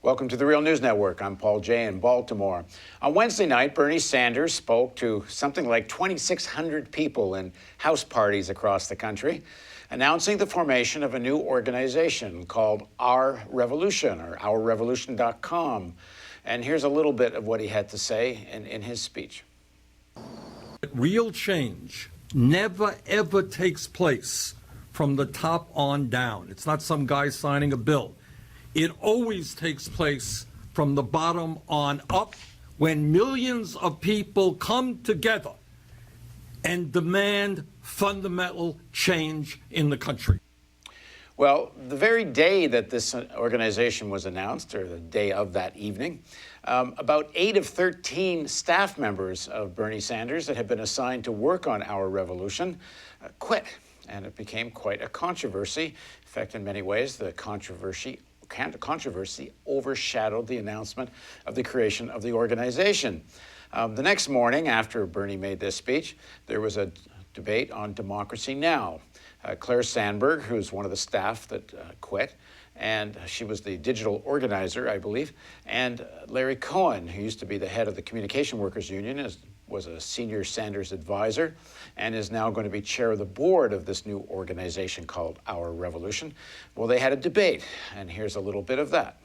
Welcome to the Real News Network. I'm Paul Jay in Baltimore. On Wednesday night, Bernie Sanders spoke to something like 2,600 people in house parties across the country, announcing the formation of a new organization called Our Revolution, or OurRevolution.com. And here's a little bit of what he had to say in his speech. Real change never, ever takes place from the top on down. It's not some guy signing a bill. It always takes place from the bottom on up when millions of people come together and demand fundamental change in the country. Well, the very day that this organization was announced, or the day of that evening, about 8 of 13 staff members of Bernie Sanders that had been assigned to work on Our Revolution quit. And it became quite a controversy. In fact, in many ways, the controversy overshadowed the announcement of the creation of the organization. The next morning, after Bernie made this speech, there was a debate on Democracy Now! Claire Sandberg, who's one of the staff that quit, and she was the digital organizer, I believe, and Larry Cohen, who used to be the head of the Communication Workers Union, was a senior Sanders advisor, and is now going to be chair of the board of this new organization called Our Revolution. Well, they had a debate, and here's a little bit of that.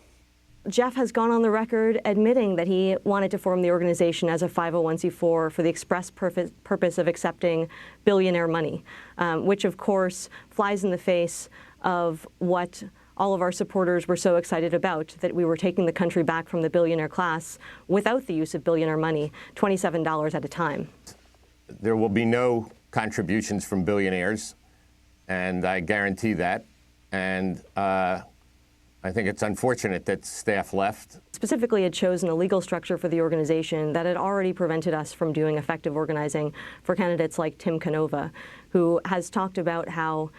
Jeff has gone on the record admitting that he wanted to form the organization as a 501c4 for the express purpose of accepting billionaire money, which of course flies in the face of what all of our supporters were so excited about, that we were taking the country back from the billionaire class without the use of billionaire money, $27 at a time. There will be no contributions from billionaires, and I guarantee that. And I think it's unfortunate that staff left. Specifically, had chosen a legal structure for the organization that had already prevented us from doing effective organizing for candidates like Tim Canova, who has talked about how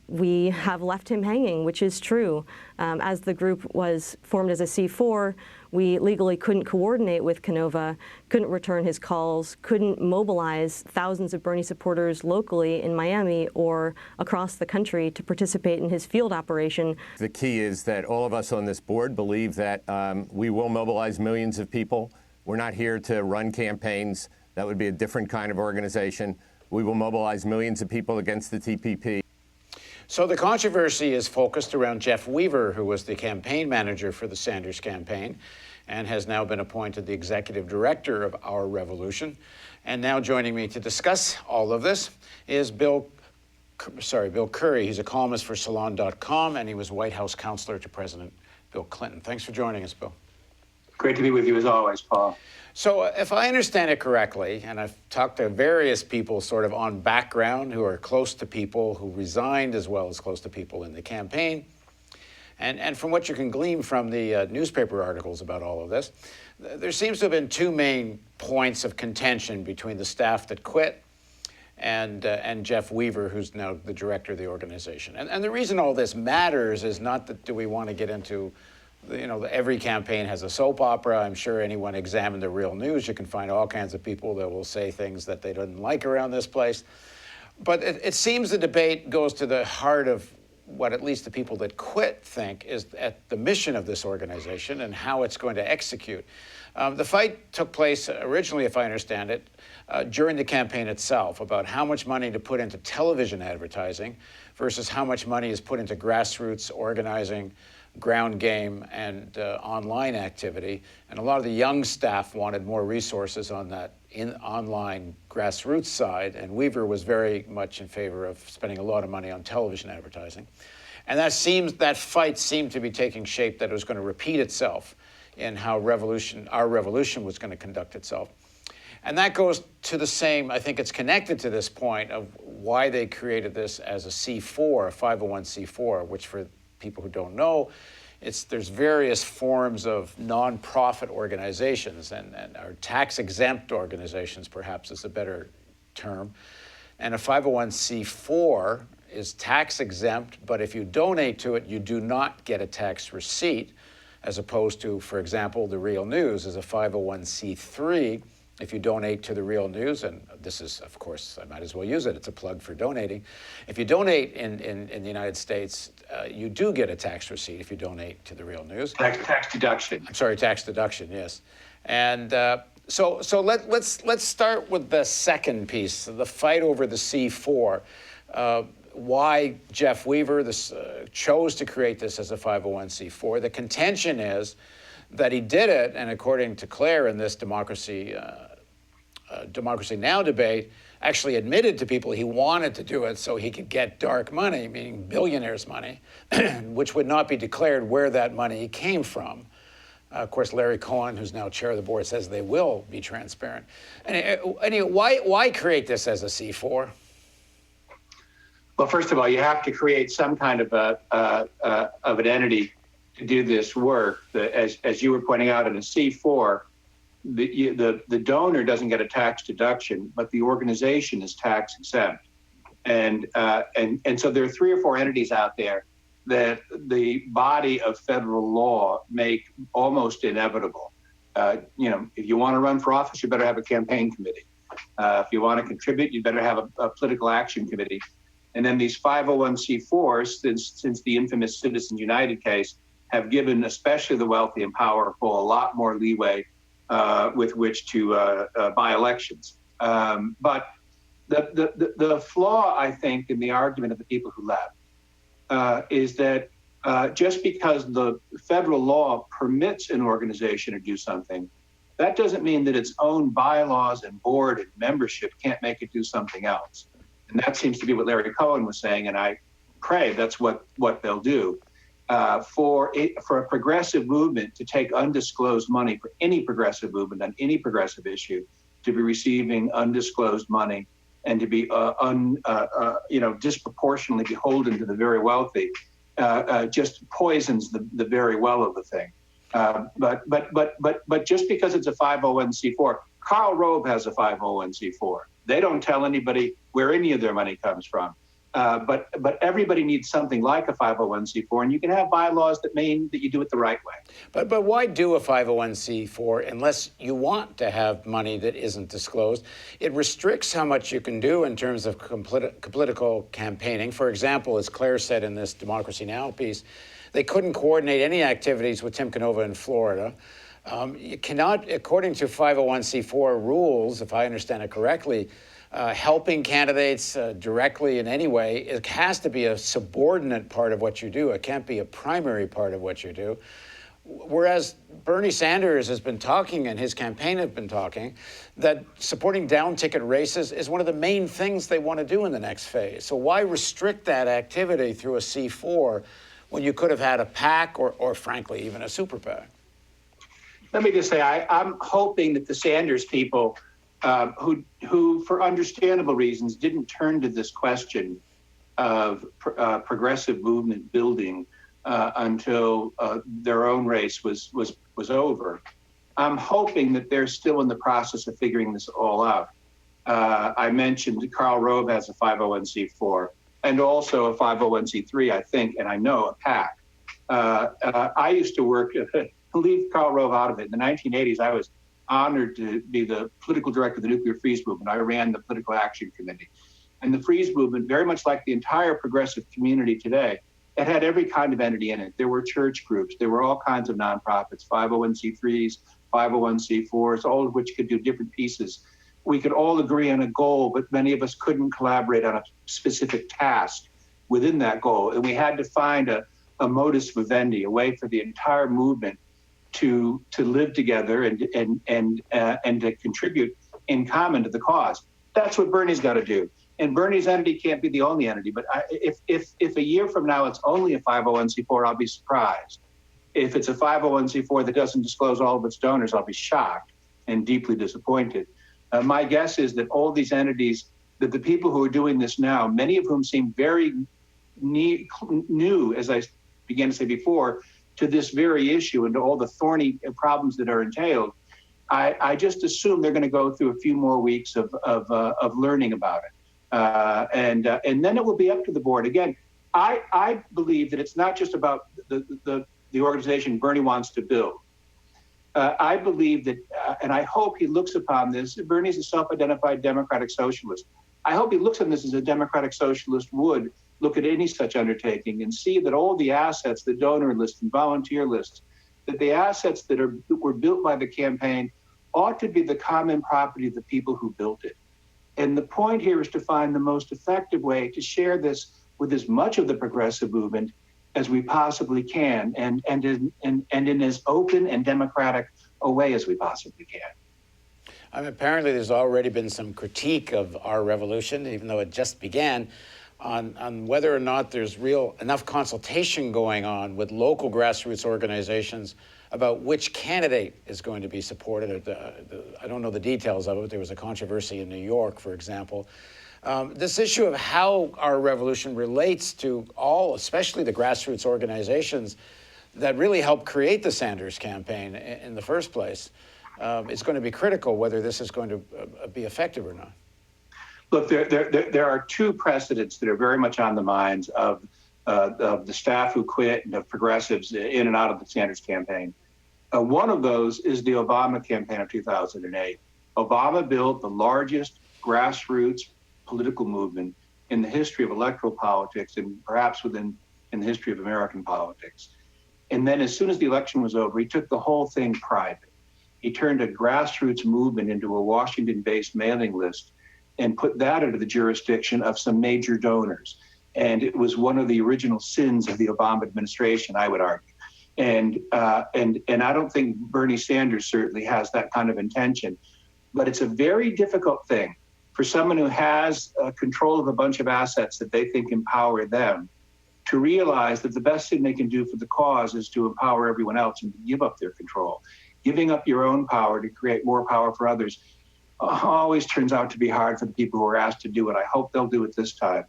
we have left him hanging, which is true. As the group was formed as a C4, we legally couldn't coordinate with Canova, couldn't return his calls, couldn't mobilize thousands of Bernie supporters locally in Miami or across the country to participate in his field operation. The key is that all of us on this board believe that we will mobilize millions of people. We're not here to run campaigns. That would be a different kind of organization. We will mobilize millions of people against the TPP. So the controversy is focused around Jeff Weaver, who was the campaign manager for the Sanders campaign and has now been appointed the executive director of Our Revolution. And now joining me to discuss all of this is Bill Curry. He's a columnist for Salon.com, and he was White House counselor to President Bill Clinton. Thanks for joining us, Bill. Great to be with you as always, Paul. So if I understand it correctly, and I've talked to various people sort of on background who are close to people who resigned as well as close to people in the campaign, and from what you can glean from the newspaper articles about all of this, there seems to have been two main points of contention between the staff that quit and Jeff Weaver, who's now the director of the organization. And the reason all this matters is not that do we want to get into, every campaign has a soap opera. I'm sure anyone examined the Real News, you can find all kinds of people that will say things that they didn't like around this place. But it seems the debate goes to the heart of what at least the people that quit think is at the mission of this organization and how it's going to execute. The fight took place originally, if I understand it, during the campaign itself, about how much money to put into television advertising versus how much money is put into grassroots organizing, ground game, and online activity. And a lot of the young staff wanted more resources on that online grassroots side, and Weaver was very much in favor of spending a lot of money on television advertising. And that fight seemed to be taking shape, that it was going to repeat itself in how Our Revolution was going to conduct itself. And that goes to the same, I think it's connected to this point of why they created this as a C4, a 501c4, which for people who don't know, there's various forms of nonprofit organizations and or tax-exempt organizations, perhaps is a better term. And a 501c4 is tax-exempt, but if you donate to it, you do not get a tax receipt, as opposed to, for example, the Real News is a 501c3, if you donate to the Real News, and this is, of course, I might as well use it, it's a plug for donating. If you donate in the United States, you do get a tax receipt if you donate to the Real News. Tax deduction. I'm sorry, tax deduction, yes. And so let's start with the second piece, the fight over the C4. Why Jeff Weaver chose to create this as a 501c4. The contention is that he did it, and according to Claire in this Democracy Now! Debate, actually admitted to people he wanted to do it so he could get dark money, meaning billionaires' money, which would not be declared where that money came from. Of course, Larry Cohen, who's now chair of the board, says they will be transparent. Anyway, why create this as a C4? Well, first of all, you have to create some kind of an entity to do this work. As you were pointing out, in a C4, the donor doesn't get a tax deduction, but the organization is tax exempt. And so there are 3 or 4 entities out there that the body of federal law make almost inevitable. If you want to run for office, you better have a campaign committee. If you want to contribute, you better have a political action committee. And then these 501c4s, since the infamous Citizens United case, have given especially the wealthy and powerful a lot more leeway with which to buy elections. But the flaw, I think, in the argument of the people who left is that just because the federal law permits an organization to do something, that doesn't mean that its own bylaws and board and membership can't make it do something else. And that seems to be what Larry Cohen was saying, and I pray that's what they'll do. For a progressive movement to take undisclosed money, for any progressive movement on any progressive issue, to be receiving undisclosed money and to be disproportionately beholden to the very wealthy, just poisons the very well of the thing. But just because it's a 501c4, Karl Rove has a 501c4. They don't tell anybody where any of their money comes from. But everybody needs something like a 501c4, and you can have bylaws that mean that you do it the right way. But why do a 501c4 unless you want to have money that isn't disclosed? It restricts how much you can do in terms of political campaigning. For example, as Claire said in this Democracy Now! Piece, they couldn't coordinate any activities with Tim Canova in Florida. You cannot, according to 501c4 rules, if I understand it correctly, helping candidates directly in any way, it has to be a subordinate part of what you do. It can't be a primary part of what you do. Whereas Bernie Sanders has been talking, and his campaign have been talking, that supporting down-ticket races is one of the main things they want to do in the next phase. So why restrict that activity through a C4 when you could have had a PAC or frankly, even a super PAC? Let me just say, I'm hoping that the Sanders people, who for understandable reasons didn't turn to this question of progressive movement building until their own race was over. I'm hoping that they're still in the process of figuring this all out. I mentioned Karl Rove has a 501c4 and also a 501c3, I think, and I know a PAC. I used to work, leave Karl Rove out of it. In the 1980s, I was honored to be the political director of the Nuclear Freeze Movement. I ran the political action committee. And the Freeze Movement, very much like the entire progressive community today, it had every kind of entity in it. There were church groups. There were all kinds of nonprofits, 501c3s, 501c4s, all of which could do different pieces. We could all agree on a goal, but many of us couldn't collaborate on a specific task within that goal. And we had to find a modus vivendi, a way for the entire movement to live together and to contribute in common to the cause. That's what Bernie's got to do. And Bernie's entity can't be the only entity. But if a year from now it's only a 501c4, I'll be surprised. If it's a 501c4 that doesn't disclose all of its donors, I'll be shocked and deeply disappointed. My guess is that all these entities, that the people who are doing this now, many of whom seem very new, as I began to say before, to this very issue and to all the thorny problems that are entailed, I just assume they're going to go through a few more weeks of learning about it. And then it will be up to the board. Again, I believe that it's not just about the organization Bernie wants to build. I believe that, and I hope he looks upon this, Bernie's a self-identified democratic socialist. I hope he looks on this as a democratic socialist would look at any such undertaking and see that all the assets, the donor list and volunteer lists, that the assets that were built by the campaign ought to be the common property of the people who built it. And the point here is to find the most effective way to share this with as much of the progressive movement as we possibly can, and in as open and democratic a way as we possibly can. Apparently there's already been some critique of our revolution, even though it just began, on whether or not there's enough consultation going on with local grassroots organizations about which candidate is going to be supported. I don't know the details of it. There was a controversy in New York, for example. This issue of how our revolution relates to all, especially the grassroots organizations that really helped create the Sanders campaign in the first place, is going to be critical whether this is going to be effective or not. Look, there are two precedents that are very much on the minds of the staff who quit and of progressives in and out of the Sanders campaign. One of those is the Obama campaign of 2008. Obama built the largest grassroots political movement in the history of electoral politics and perhaps in the history of American politics. And then as soon as the election was over, he took the whole thing private. He turned a grassroots movement into a Washington-based mailing list and put that under the jurisdiction of some major donors. And it was one of the original sins of the Obama administration, I would argue. And I don't think Bernie Sanders certainly has that kind of intention. But it's a very difficult thing for someone who has control of a bunch of assets that they think empower them to realize that the best thing they can do for the cause is to empower everyone else and to give up their control. Giving up your own power to create more power for others always turns out to be hard for the people who are asked to do it. I hope they'll do it this time.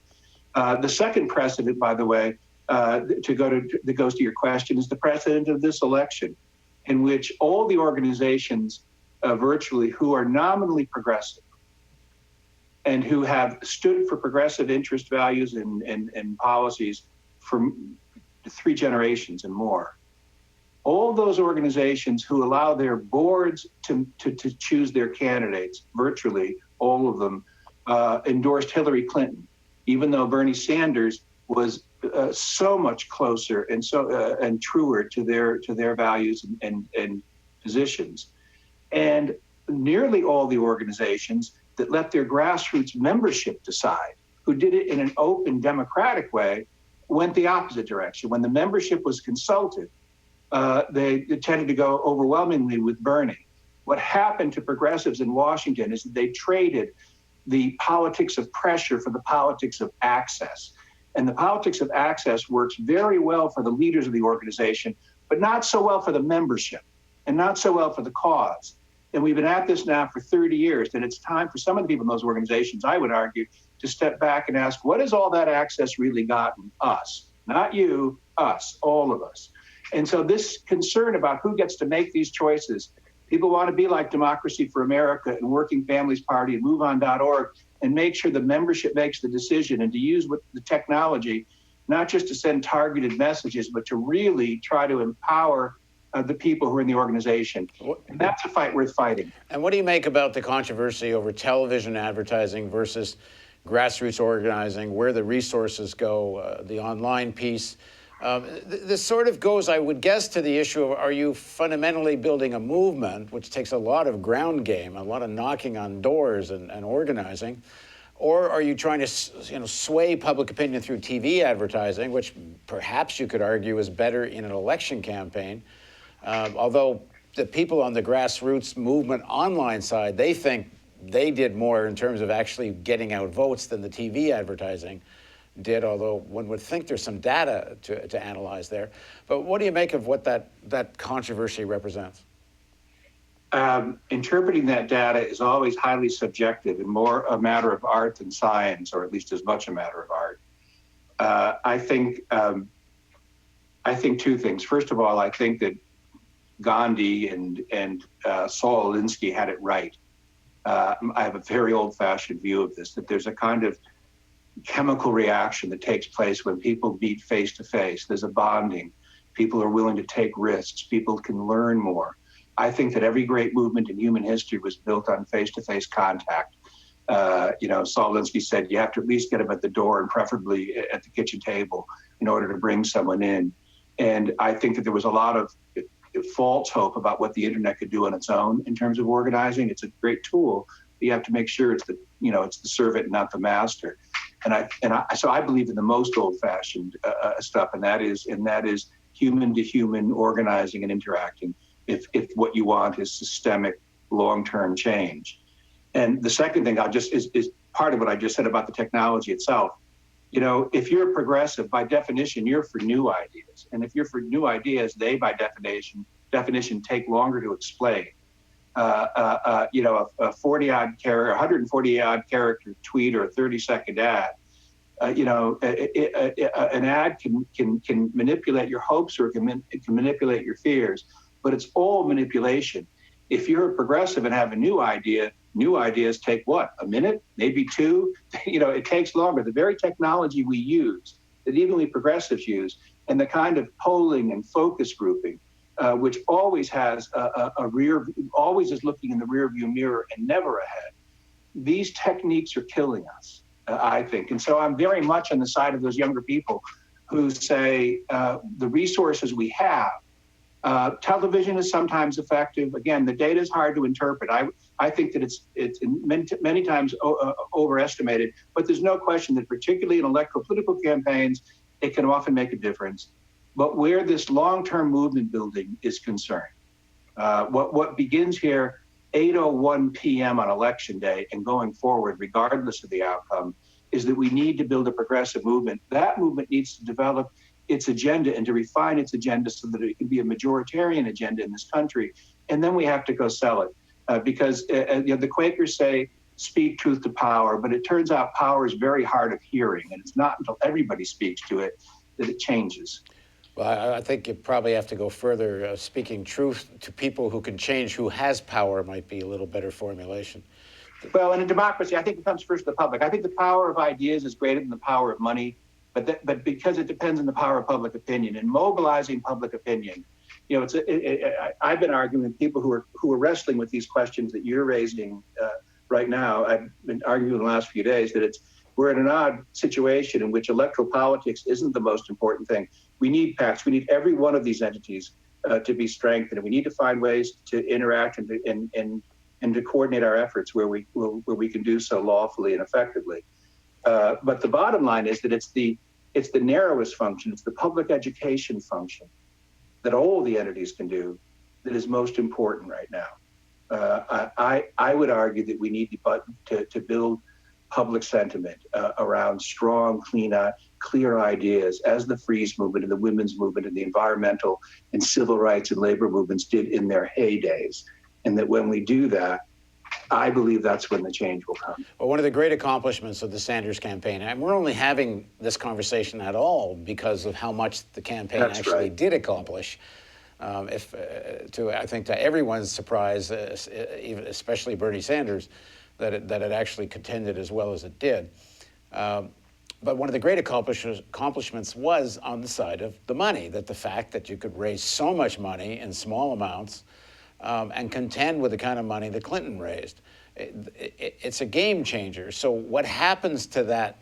The second precedent, by the way, that goes to your question, is the precedent of this election, in which all the organizations virtually who are nominally progressive and who have stood for progressive interest values and policies for 3 generations and more, all those organizations who allow their boards to choose their candidates, virtually all of them, endorsed Hillary Clinton, even though Bernie Sanders was so much closer and truer to their values and positions. And nearly all the organizations that let their grassroots membership decide, who did it in an open, democratic way, went the opposite direction. When the membership was consulted, they tended to go overwhelmingly with Bernie. What happened to progressives in Washington is that they traded the politics of pressure for the politics of access. And the politics of access works very well for the leaders of the organization, but not so well for the membership and not so well for the cause. And we've been at this now for 30 years, and it's time for some of the people in those organizations, I would argue, to step back and ask, what has all that access really gotten us? Not you, us, all of us. And so this concern about who gets to make these choices, people want to be like Democracy for America and Working Families Party and MoveOn.org and make sure the membership makes the decision and to use the technology, not just to send targeted messages, but to really try to empower the people who are in the organization. And that's a fight worth fighting. And what do you make about the controversy over television advertising versus grassroots organizing, where the resources go, the online piece? This sort of goes, I would guess, to the issue of, are you fundamentally building a movement, which takes a lot of ground game, a lot of knocking on doors and organizing, or are you trying to sway public opinion through TV advertising, which perhaps you could argue is better in an election campaign, although the people on the grassroots movement online side, they think they did more in terms of actually getting out votes than the TV advertising did, although one would think there's some data to analyze there. But what do you make of what that controversy represents? Interpreting that data is always highly subjective and more a matter of art than science, or at least as much a matter of art. I think two things. First of all, I think that Gandhi and Saul Alinsky had it right. I have a very old-fashioned view of this, that there's a kind of chemical reaction that takes place when people meet face to face. There's a bonding. People are willing to take risks. People can learn more. I think that every great movement in human history was built on face-to-face contact. Saul Alinsky said you have to at least get them at the door and preferably at the kitchen table in order to bring someone in. And I think that there was a lot of false hope about what the internet could do on its own in terms of organizing. It's a great tool, but you have to make sure it's the servant, not the master. So I believe in the most old-fashioned stuff, and that is human to human organizing and interacting. If what you want is systemic, long-term change. And the second thing is part of what I just said about the technology itself. If you're a progressive, by definition, you're for new ideas. And if you're for new ideas, they, by definition, take longer to explain. A 140-odd character tweet or a 30-second ad. An ad can manipulate your hopes or it can manipulate your fears, but it's all manipulation. If you're a progressive and have a new ideas take what? A minute, maybe two? It takes longer. The very technology we use, that even we progressives use, and the kind of polling and focus grouping, which always has always is looking in the rearview mirror and never ahead. These techniques are killing us, I think. And so I'm very much on the side of those younger people who say the resources we have. Television is sometimes effective. Again, the data is hard to interpret. I think that it's many times overestimated, but there's no question that particularly in electoral political campaigns, it can often make a difference. But where this long-term movement building is concerned, what begins here 8:01 p.m. on election day and going forward, regardless of the outcome, is that we need to build a progressive movement. That movement needs to develop its agenda and to refine its agenda so that it can be a majoritarian agenda in this country. And then we have to go sell it because the Quakers say, speak truth to power, but it turns out power is very hard of hearing. And it's not until everybody speaks to it that it changes. Well, I think you probably have to go further. Speaking truth to people who can change, who has power, might be a little better formulation. Well, in a democracy, I think it comes first to the public. I think the power of ideas is greater than the power of money. But because it depends on the power of public opinion and mobilizing public opinion, I've been arguing with people who are wrestling with these questions that you're raising right now. I've been arguing in the last few days that we're in an odd situation in which electoral politics isn't the most important thing. We need PACs. We need every one of these entities to be strengthened, and we need to find ways to interact and to coordinate our efforts where we can do so lawfully and effectively. But the bottom line is that it's the narrowest function, it's the public education function that all the entities can do that is most important right now. I would argue that we need to build public sentiment around strong, clear ideas, as the Freeze movement and the women's movement and the environmental and civil rights and labor movements did in their heydays. And that when we do that, I believe that's when the change will come. Well, one of the great accomplishments of the Sanders campaign, and we're only having this conversation at all because of how much the campaign did accomplish. I think to everyone's surprise, especially Bernie Sanders, that it actually contended as well as it did. But one of the great accomplishments was on the side of the money, that the fact that you could raise so much money in small amounts and contend with the kind of money that Clinton raised. It's a game changer. So what happens to that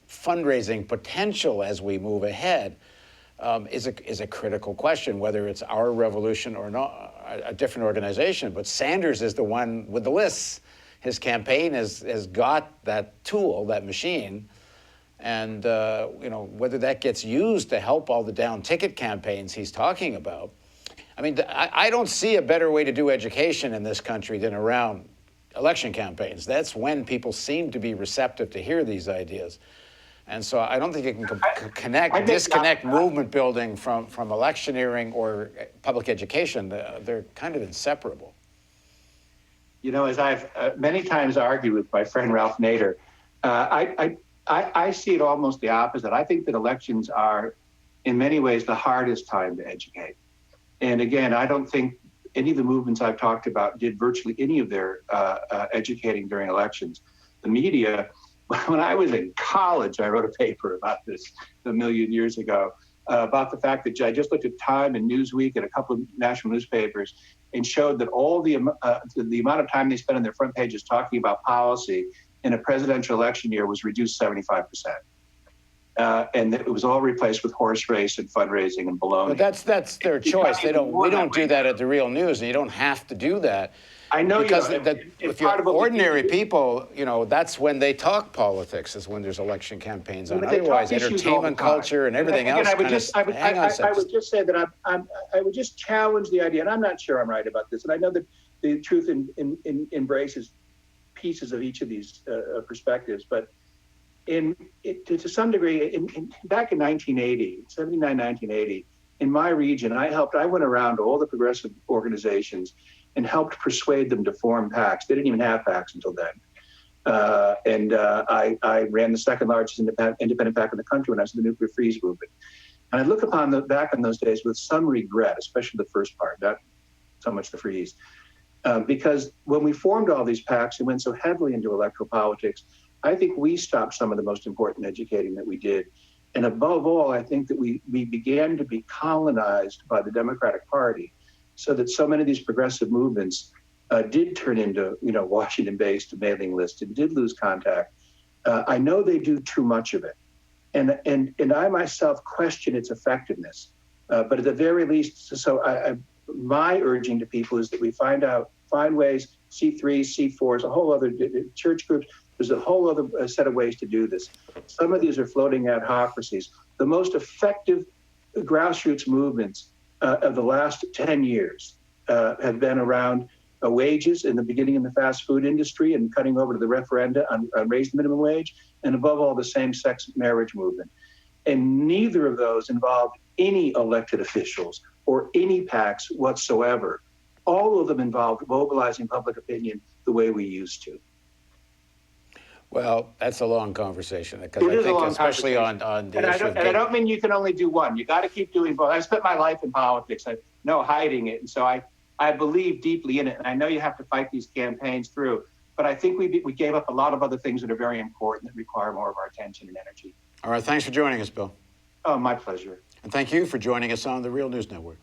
fundraising potential as we move ahead is a critical question, whether it's our revolution or not, a different organization. But Sanders is the one with the lists. His campaign has got that tool, that machine, and whether that gets used to help all the down-ticket campaigns he's talking about. I mean, I don't see a better way to do education in this country than around election campaigns. That's when people seem to be receptive to hear these ideas. And so I don't think you can disconnect movement building from electioneering or public education. They're kind of inseparable. As I've many times argued with my friend Ralph Nader, I see it almost the opposite. I think that elections are, in many ways, the hardest time to educate. And again, I don't think any of the movements I've talked about did virtually any of their educating during elections. The media, when I was in college, I wrote a paper about this a million years ago, about the fact that I just looked at Time and Newsweek and a couple of national newspapers, and showed that all the amount of time they spent on their front pages talking about policy in a presidential election year was reduced 75%. And it was all replaced with horse race and fundraising and baloney. But that's their choice. We don't do that at the Real News, and you don't have to do that. I know because if you're ordinary people, that's when they talk politics, is when there's election campaigns on. Otherwise, entertainment culture and everything else I would just say that I would just challenge the idea, and I'm not sure I'm right about this, and I know that the truth embraces pieces of each of these perspectives, but to some degree, back in 1980, 79, 1980, in my region, I went around to all the progressive organizations and helped persuade them to form PACs. They didn't even have PACs until then. I ran the second largest independent PAC in the country when I was in the nuclear freeze movement. And I look back on those days with some regret, especially the first part, not so much the freeze. Because when we formed all these PACs and went so heavily into electoral politics, I think we stopped some of the most important educating that we did. And above all, I think that we began to be colonized by the Democratic Party, so that so many of these progressive movements did turn into, Washington-based mailing lists and did lose contact. I know they do too much of it. And I myself question its effectiveness. But at the very least, my urging to people is that we find ways, C3s, C4s, a whole other church groups, there's a whole other set of ways to do this. Some of these are floating adhocracies. The most effective grassroots movements of the last 10 years have been around wages in the beginning in the fast food industry and cutting over to the referenda on raising the minimum wage, and above all, the same-sex marriage movement. And neither of those involved any elected officials or any PACs whatsoever. All of them involved mobilizing public opinion the way we used to. Well, that's a long conversation, because I think especially on the issue of I don't mean you can only do one. You got to keep doing both. I spent my life in politics. I know hiding it, and so I believe deeply in it. And I know you have to fight these campaigns through, but I think we gave up a lot of other things that are very important that require more of our attention and energy. All right, thanks for joining us, Bill. Oh, my pleasure. And thank you for joining us on the Real News Network.